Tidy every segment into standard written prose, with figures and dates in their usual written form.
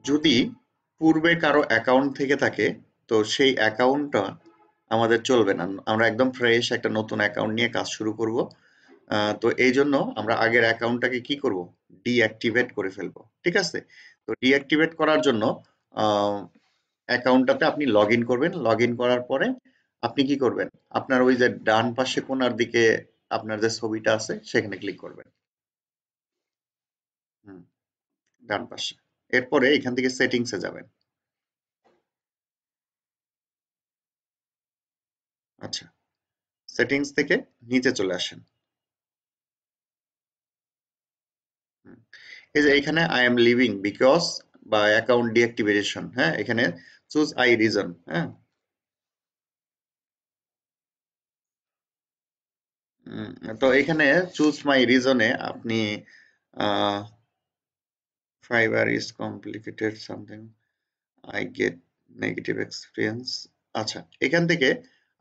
যদি পূর্বে কারো অ্যাকাউন্ট থেকে থাকে, তো সেই অ্যাকাউন্টটা আমাদের চলবে না। আমরা একদম ফ্রেশ একটা নতুন অ্যাকাউন্ট নিয়ে কাজ শুরু করব। তো এই জন্য আমরা আগের অ্যাকাউন্টটাকে কি করব, ডিঅ্যাক্টিভেট করে ফেলবো। ঠিক আছে? তো ডিঅ্যাক্টিভেট করার জন্য অ্যাকাউন্টটাতে আপনি লগ ইন করবেন। লগ ইন করার পরে আপনি কি করবেন, আপনার ওই যে ডান পাশে কোণার দিকে আপনার যে ছবিটা আছে সেখানে ক্লিক করবেন। হুম, ডান পাশে। এরপরে এখান থেকে সেটিংসে যাবেন। আচ্ছা, সেটিংস থেকে নিচে চলে আসেন। হুম, এই যে এখানে আই এম লিভিং বিকজ বা অ্যাকাউন্ট ডিঅ্যাক্টিভেশন, হ্যাঁ, এখানে চুজ আই রিজন, হ্যাঁ। উম, তো এখানে চুজ মাই রিজনে আপনি fibre is complicated something, I get negative experience. আচ্ছা, এখান থেকে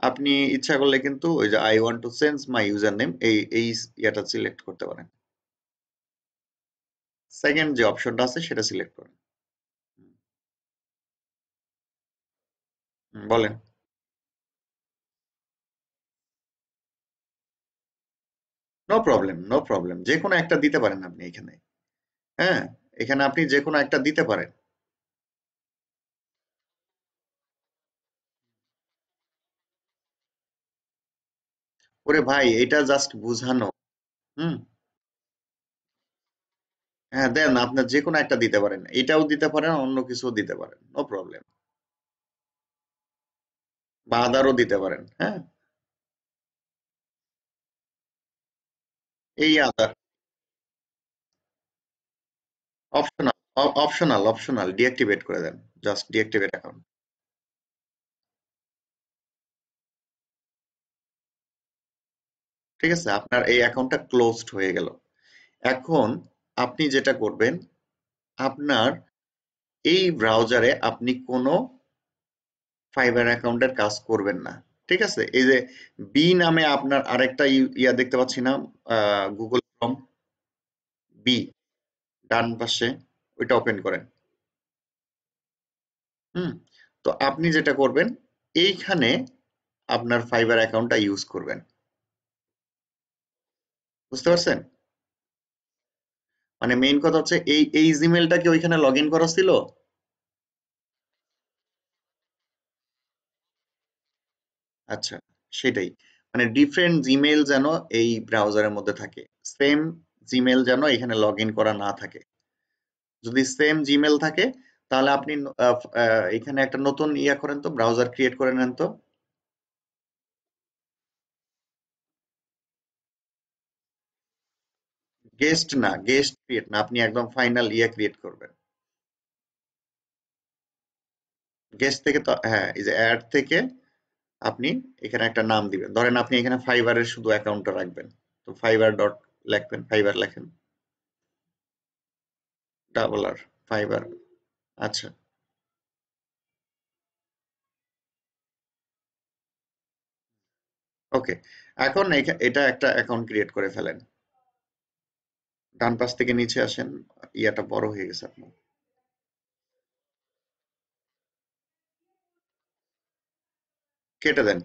আপনি ইচ্ছা করলে কিন্তু ওই যে I want to change my user name, এই ইয়াটা সিলেক্ট করতে পারেন। সেকেন্ড যে অপশনটা আছে সেটা সিলেক্ট করেন। হুম, বলেন। নো প্রবলেম, নো প্রবলেম, যে কোনো একটা দিতে পারেন আপনি এখানে। হ্যাঁ, এখানে আপনি যে কোনো একটা দিতে পারেন। ওরে ভাই, এটা জাস্ট বুঝানো। হুম, হ্যাঁ, দেন আপনার যে কোনো একটা দিতে পারেন, এটাও দিতে পারেন, অন্য কিছুও দিতে পারেন, নো প্রবলেম। বা আদারও দিতে পারেন, হ্যাঁ। এই আদার অপশনাল, অপশনাল ডিঅ্যাক্টিভেট করে দেন। Just deactivate account. ঠিক আছে, আপনার এই অ্যাকাউন্টটা ক্লোজড হয়ে গেল। এখন আপনি যেটা করবেন, আপনার এই ব্রাউজারে আপনি কোনো ফাইবার অ্যাকাউন্টের কাজ করবেন না। ঠিক আছে? এই যে বি নামে আপনার আরেকটা ইয়া দেখতে পাচ্ছি না, গুগল ক্রোম, বি, ডান পাশে, ওইটা ওপেন করেন। হুম, তো আপনি যেটা করবেন, এইখানে আপনার ফাইবার অ্যাকাউন্টটা ইউজ করবেন। বুঝতে পারছেন? মানে মেইন কথা হচ্ছে এই জিমেলটা কি ওইখানে লগ ইন করা ছিল? আচ্ছা, সেটাই। মানে ডিফারেন্ট জিমেইল যেন এই ব্রাউজারের মধ্যে থাকে। সেম জিমেইল যেন এখানে লগ ইন করা না থাকে। যদি সেম জিমেইল থাকে তাহলে আপনি এখানে একটা নতুন ইয়া করেন তো, ব্রাউজার ক্রিয়েট করে নেন তো। গেস্ট না, গেস্ট ক্রিয়েট না, আপনি একদম ফাইনাল ইয়া ক্রিয়েট করবেন। গেস্ট থেকে তো হ্যাঁ, এই যে অ্যাড থেকে আপনি এখানে একটা নাম দিবেন। ধরেন আপনি এখানে ফাইবারের শুধু অ্যাকাউন্টটা রাখবেন। তো ফাইবার ডট লিখবেন, ফাইবার লেখেন, ডাবল আর, ফাইবার। আচ্ছা, ওকে। এখন এটা একটা অ্যাকাউন্ট ক্রিয়েট করে ফেলেন। ডান পাশ থেকে নিচে আসেন, ইয়াটা বড় হয়ে গেছে আপনার। কেটে দেন।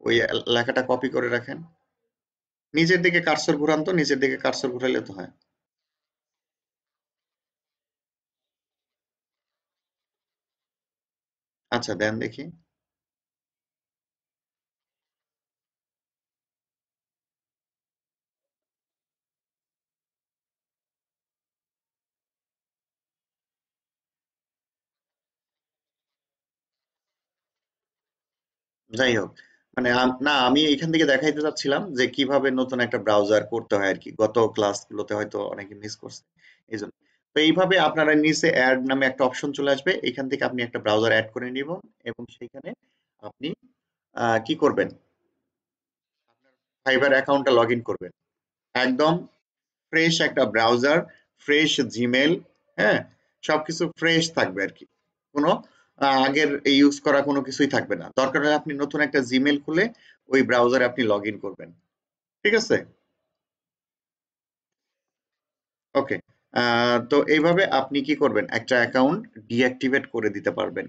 ওই লেখাটা কপি করে রাখেন। নিচের দিকে কার্সর ঘুরান তো, নিচের দিকে কার্সর ঘুরাইলে তো হয়। আচ্ছা, দেন দেখি। যাই হোক, মানে না, আমি এখান থেকে দেখাইতে চাচ্ছিলাম যে কিভাবে নতুন একটা ব্রাউজার করতে হয় আর কি। গত ক্লাসগুলোতে হয়তো অনেকে মিস করছে, এই জন্য। তো এইভাবে আপনারা নিচে অ্যাড নামে একটা অপশন চলে আসবে, এখান থেকে আপনি একটা ব্রাউজার অ্যাড করে নিব, এবং সেইখানে আপনি কি করবেন, ফাইবার অ্যাকাউন্টটা লগ ইন করবেন। একদম ফ্রেশ একটা ব্রাউজার, ফ্রেশ জিমেল, হ্যাঁ, সবকিছু ফ্রেশ থাকবে আর কি। কোনো আগের ইউজ করা কোনো কিছুই থাকবে না। দরকার হলে আপনি নতুন একটা জিমেল খুলে ওই ব্রাউজারে আপনি লগ ইন করবেন। ঠিক আছে? ওকে। তো এইভাবে আপনি কি করবেন, একটা অ্যাকাউন্ট ডিঅ্যাক্টিভেট করে দিতে পারবেন।